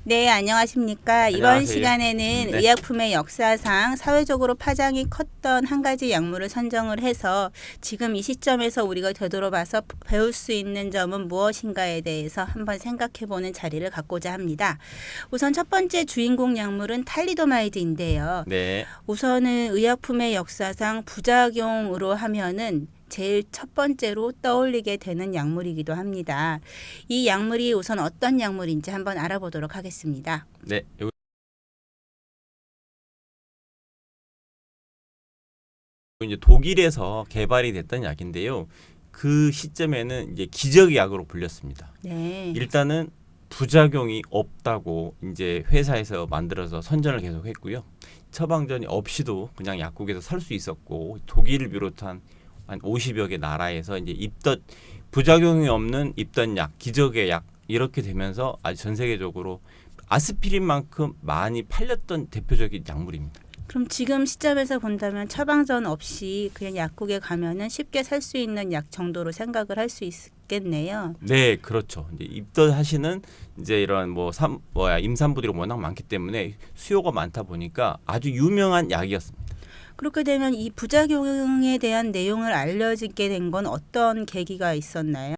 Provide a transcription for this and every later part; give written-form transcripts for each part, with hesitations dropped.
네, 안녕하십니까. 이번 안녕하세요. 시간에는 네. 의약품의 역사상 사회적으로 파장이 컸던 한 가지 약물을 선정을 해서 지금 이 시점에서 우리가 되돌아봐서 배울 수 있는 점은 무엇인가에 대해서 한번 생각해보는 자리를 갖고자 합니다. 우선 첫 번째 주인공 약물은 탈리도마이드인데요. 네. 우선은 의약품의 역사상 부작용으로 하면은 제일 첫 번째로 떠올리게 되는 약물이기도 합니다. 이 약물이 우선 어떤 약물인지 한번 알아보도록 하겠습니다. 네. 이제 독일에서 개발이 됐던 약인데요. 그 시점에는 이제 기적의 약으로 불렸습니다. 네. 일단은 부작용이 없다고 이제 회사에서 만들어서 선전을 계속했고요. 처방전이 없이도 그냥 약국에서 살 수 있었고 독일을 비롯한 한 50여 개 나라에서 이제 입덧 부작용이 없는 입덧 약, 기적의 약 이렇게 되면서 아주 전 세계적으로 아스피린만큼 많이 팔렸던 대표적인 약물입니다. 그럼 지금 시점에서 본다면 처방전 없이 그냥 약국에 가면은 쉽게 살 수 있는 약 정도로 생각을 할 수 있겠네요. 네, 그렇죠. 이제 입덧하시는 이제 이런 임산부들이 워낙 많기 때문에 수요가 많다 보니까 아주 유명한 약이었습니다. 그렇게 되면 이 부작용에 대한 내용을 알려지게 된 건 어떤 계기가 있었나요?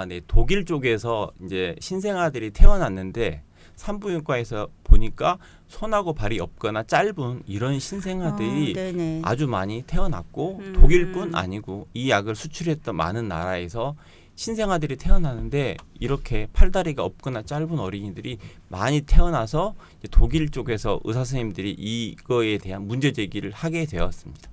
네. 독일 쪽에서 이제 신생아들이 태어났는데 산부인과에서 보니까 손하고 발이 없거나 짧은 이런 신생아들이 네네. 아주 많이 태어났고 독일뿐 아니고 이 약을 수출했던 많은 나라에서 신생아들이 태어나는데 이렇게 팔다리가 없거나 짧은 어린이들이 많이 태어나서 이제 독일 쪽에서 의사 선생님들이 이거에 대한 문제 제기를 하게 되었습니다.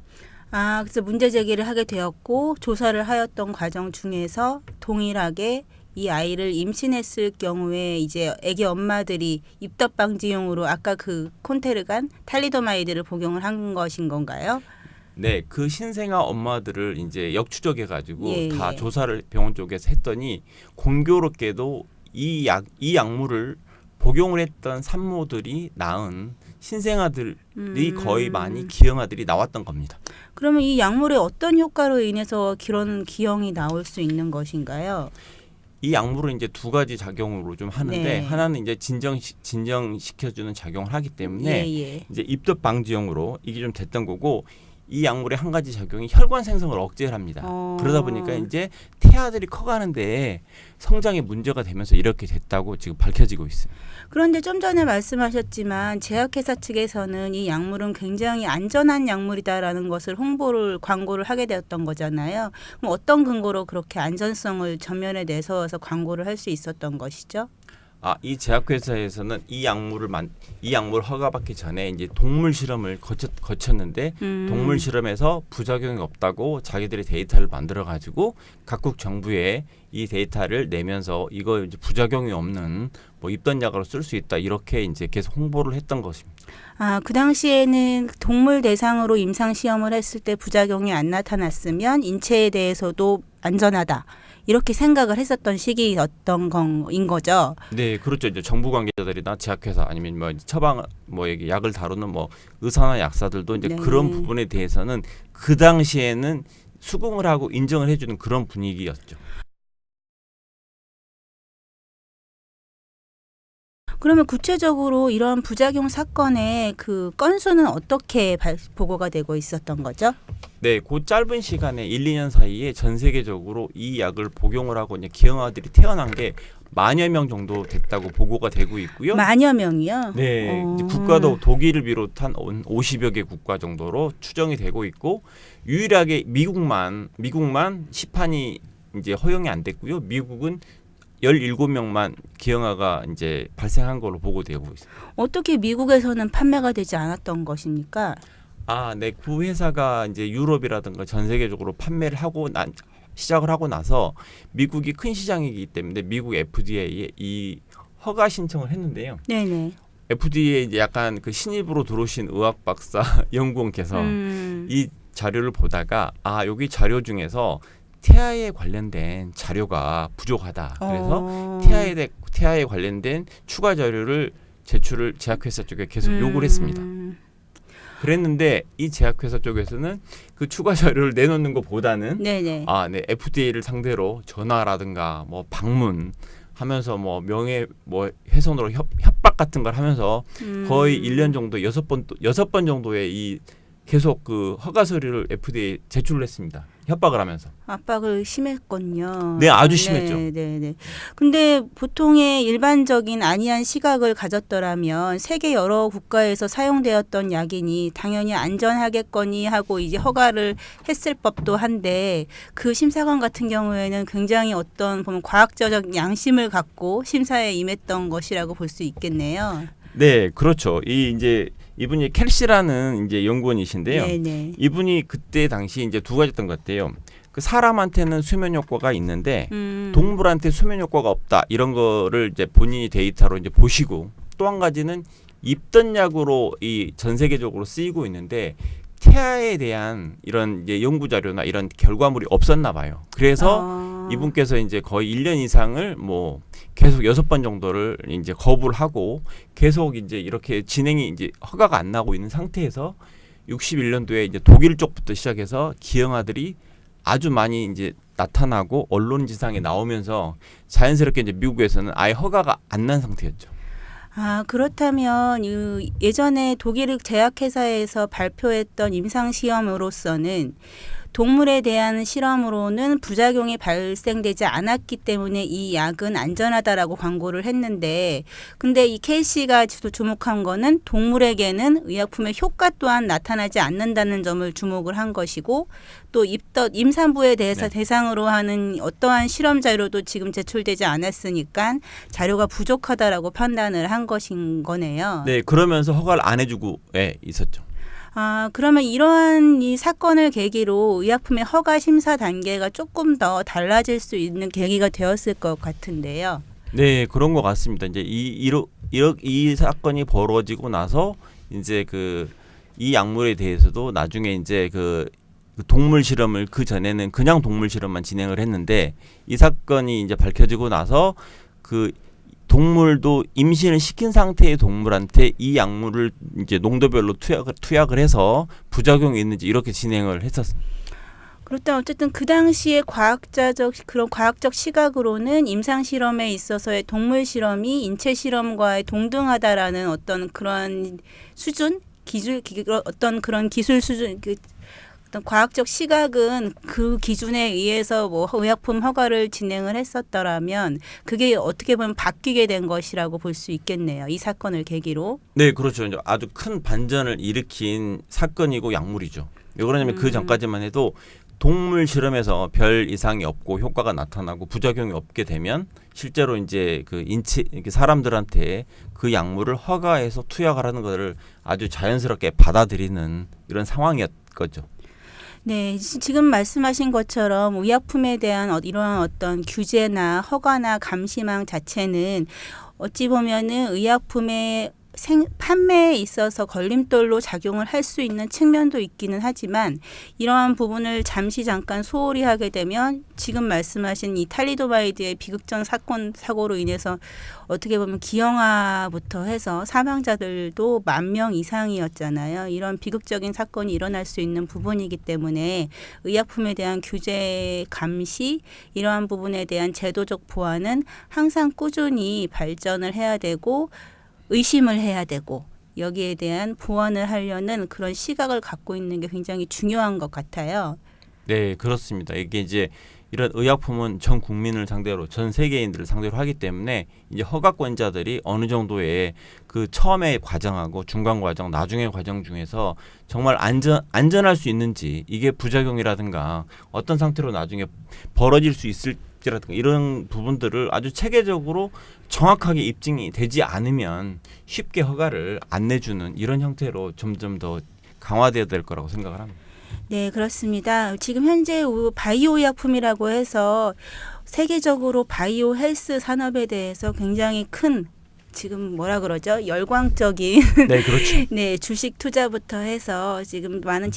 그래서 문제 제기를 하게 되었고 조사를 하였던 과정 중에서 동일하게 이 아이를 임신했을 경우에 이제 아기 엄마들이 입덧 방지용으로 아까 그 콘테르간 탈리도마이드를 복용을 한 것인 건가요? 네, 그 신생아 엄마들을 이제 역추적해 가지고 예, 다 예. 조사를 병원 쪽에서 했더니 공교롭게도 이 약물을 복용을 했던 산모들이 낳은 신생아들이 거의 많이 기형아들이 나왔던 겁니다. 그러면 이 약물의 어떤 효과로 인해서 그런 기형이 나올 수 있는 것인가요? 이 약물은 이제 두 가지 작용으로 좀 하는데 네. 하나는 이제 진정시켜주는 작용을 하기 때문에 예. 이제 입덧 방지용으로 이게 좀 됐던 거고 이 약물의 한 가지 작용이 혈관 생성을 억제를 합니다. 그러다 보니까 이제 태아들이 커가는데 성장에 문제가 되면서 이렇게 됐다고 지금 밝혀지고 있습니다. 그런데 좀 전에 말씀하셨지만 제약회사 측에서는 이 약물은 굉장히 안전한 약물이다라는 것을 광고를 하게 되었던 거잖아요. 그럼 어떤 근거로 그렇게 안전성을 전면에 내세워서 광고를 할 수 있었던 것이죠? 이 제약회사에서는 이 약물을 허가받기 전에 이제 동물 실험을 거쳤는데 동물 실험에서 부작용이 없다고 자기들이 데이터를 만들어 가지고 각국 정부에 이 데이터를 내면서 이거 이제 부작용이 없는 입덧 약으로 쓸 수 있다 이렇게 이제 계속 홍보를 했던 것입니다. 그 당시에는 동물 대상으로 임상 시험을 했을 때 부작용이 안 나타났으면 인체에 대해서도 안전하다. 이렇게 생각을 했었던 시기였던 거인 거죠. 네, 그렇죠. 이제 정부 관계자들이나 제약회사 아니면 이게 약을 다루는 의사나 약사들도 이제 네. 그런 부분에 대해서는 그 당시에는 수긍을 하고 인정을 해주는 그런 분위기였죠. 그러면 구체적으로 이런 부작용 사건의 그 건수는 어떻게 보고가 되고 있었던 거죠? 네, 그 짧은 시간에 1, 2년 사이에 전 세계적으로 이 약을 복용을 하고 이제 기형아들이 태어난 게 만여 명 정도 됐다고 보고가 되고 있고요. 만여 명이요? 네, 이제 국가도 독일을 비롯한 50여 개 국가 정도로 추정이 되고 있고 유일하게 미국만 시판이 이제 허용이 안 됐고요. 미국은 17명만 기형아가 이제 발생한 걸로 보고되고 있습니다. 어떻게 미국에서는 판매가 되지 않았던 것입니까? 네, 그 회사가 이제 유럽이라든가 전 세계적으로 시작을 하고 나서 미국이 큰 시장이기 때문에 미국 FDA에 이 허가 신청을 했는데요. 네네. FDA에 이제 약간 그 신입으로 들어오신 의학 박사 연구원께서 이 자료를 보다가 여기 자료 중에서 태아에 관련된 자료가 부족하다. 그래서 태아에 관련된 추가 자료를 제출을 제약회사 쪽에 계속 요구를 했습니다. 그랬는데 이 제약회사 쪽에서는 그 추가 자료를 내놓는 것보다는 네네. FDA를 상대로 전화라든가 뭐 방문 하면서 뭐 명예 뭐 훼손으로 협박 같은 걸 하면서 거의 1년 정도 6번 정도의 이 계속 그 허가 서류를 FDA에 제출을 했습니다. 협박을 하면서. 압박을 심했군요. 네, 아주 심했죠. 네. 근데 보통의 일반적인 안이한 시각을 가졌더라면 세계 여러 국가에서 사용되었던 약이니 당연히 안전하겠거니 하고 이제 허가를 했을 법도 한데 그 심사관 같은 경우에는 굉장히 어떤 보면 과학적 양심을 갖고 심사에 임했던 것이라고 볼 수 있겠네요. 네, 그렇죠. 이분이 켈시라는 이제 연구원이신데요. 네네. 이분이 그때 당시 이제 두 가지였던 것 같아요. 그 사람한테는 수면 효과가 있는데 동물한테 수면 효과가 없다 이런 거를 이제 본인이 데이터로 이제 보시고 또 한 가지는 입던 약으로 이 전 세계적으로 쓰이고 있는데 태아에 대한 이런 이제 연구 자료나 이런 결과물이 없었나 봐요. 그래서 이분께서 이제 거의 1년 이상을 뭐 계속 6번 정도를 이제 거부를 하고 계속 이제 이렇게 진행이 이제 허가가 안 나고 있는 상태에서 61년도에 이제 독일 쪽부터 시작해서 기형아들이 아주 많이 이제 나타나고 언론지상에 나오면서 자연스럽게 이제 미국에서는 아예 허가가 안 난 상태였죠. 그렇다면 예전에 독일 제약회사에서 발표했던 임상시험으로서는 동물에 대한 실험으로는 부작용이 발생되지 않았기 때문에 이 약은 안전하다라고 광고를 했는데 근데 이 케이씨가 주목한 거는 동물에게는 의약품의 효과 또한 나타나지 않는다는 점을 주목을 한 것이고 또 임산부에 대해서 대상으로 하는 어떠한 실험 자료도 지금 제출되지 않았으니까 자료가 부족하다라고 판단을 한 것인 거네요. 네, 그러면서 허가를 안 해주고 있었죠. 그러면 이러한 이 사건을 계기로 의약품의 허가 심사 단계가 조금 더 달라질 수 있는 계기가 되었을 것 같은데요. 네, 그런 것 같습니다. 이제 이 사건이 벌어지고 나서 이제 이 약물에 대해서도 나중에 이제 그 동물 실험을 그 전에는 그냥 동물 실험만 진행을 했는데 이 사건이 이제 밝혀지고 나서 그 동물도 임신을 시킨 상태의 동물한테 이 약물을 이제 농도별로 투약을 해서 부작용이 있는지 이렇게 진행을 했었습니다. 그렇다면 어쨌든 그 당시에 그런 과학적 시각으로는 임상 실험에 있어서의 동물 실험이 인체 실험과의 동등하다라는 어떤 그런 수준, 어떤 그런 기술 수준, 어떤 과학적 시각은 그 기준에 의해서 뭐 의약품 허가를 진행을 했었더라면 그게 어떻게 보면 바뀌게 된 것이라고 볼 수 있겠네요. 이 사건을 계기로. 네, 그렇죠. 이제 아주 큰 반전을 일으킨 사건이고 약물이죠. 왜 그러냐면 그 전까지만 해도 동물 실험에서 별 이상이 없고 효과가 나타나고 부작용이 없게 되면 실제로 이제 그 사람들한테 그 약물을 허가해서 투약하라는 것을 아주 자연스럽게 받아들이는 이런 상황이었거죠. 네, 지금 말씀하신 것처럼 의약품에 대한 이러한 어떤 규제나 허가나 감시망 자체는 어찌 보면은 의약품의 판매에 있어서 걸림돌로 작용을 할 수 있는 측면도 있기는 하지만 이러한 부분을 잠깐 소홀히 하게 되면 지금 말씀하신 이 탈리도마이드의 비극적 사고로 인해서 어떻게 보면 기형아부터 해서 사망자들도 10,000명 이상이었잖아요. 이런 비극적인 사건이 일어날 수 있는 부분이기 때문에 의약품에 대한 규제 감시 이러한 부분에 대한 제도적 보완은 항상 꾸준히 발전을 해야 되고 의심을 해야 되고 여기에 대한 보완을 하려는 그런 시각을 갖고 있는 게 굉장히 중요한 것 같아요. 네, 그렇습니다. 이게 이제 이런 의약품은 전 국민을 상대로 전 세계인들을 상대로 하기 때문에 이제 허가권자들이 어느 정도의 그 처음의 과정하고 중간 과정, 나중의 과정 중에서 정말 안전할 수 있는지 이게 부작용이라든가 어떤 상태로 나중에 벌어질 수 있을지라든가 이런 부분들을 아주 체계적으로 정확하게 입증이 되지 않으면 쉽게 허가를 안 내주는 이런 형태로 점점 더 강화되어야 될 거라고 생각을 합니다. 네, 그렇습니다. 지금 현재 바이오 의약품이라고 해서 세계적으로 바이오 헬스 산업에 대해서 굉장히 큰 지금 뭐라 그러죠? 열광적인 네, 그렇죠. 네, 주식 투자부터 해서 지금 많은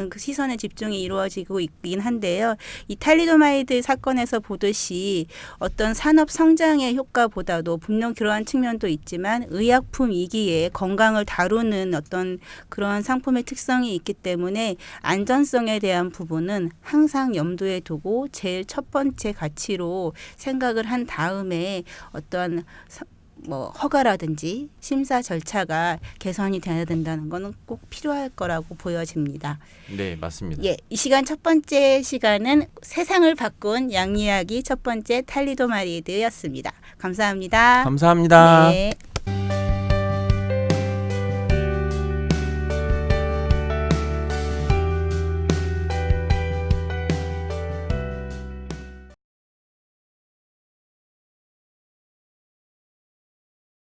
그 시선의 집중이 이루어지고 있긴 한데요. 이 탈리도마이드 사건에서 보듯이 어떤 산업 성장의 효과보다도 분명 그러한 측면도 있지만 의약품 이기에 건강을 다루는 어떤 그런 상품의 특성이 있기 때문에 안전성에 대한 부분은 항상 염두에 두고 제일 첫 번째 가치로 생각을 한 다음에 어떤 뭐 허가라든지 심사 절차가 개선이 돼야 된다는 거는 꼭 필요할 거라고 보여집니다. 네, 맞습니다. 예, 이 시간 첫 번째 시간은 세상을 바꾼 양 이야기 첫 번째 탈리도마이드였습니다. 감사합니다. 감사합니다. 네.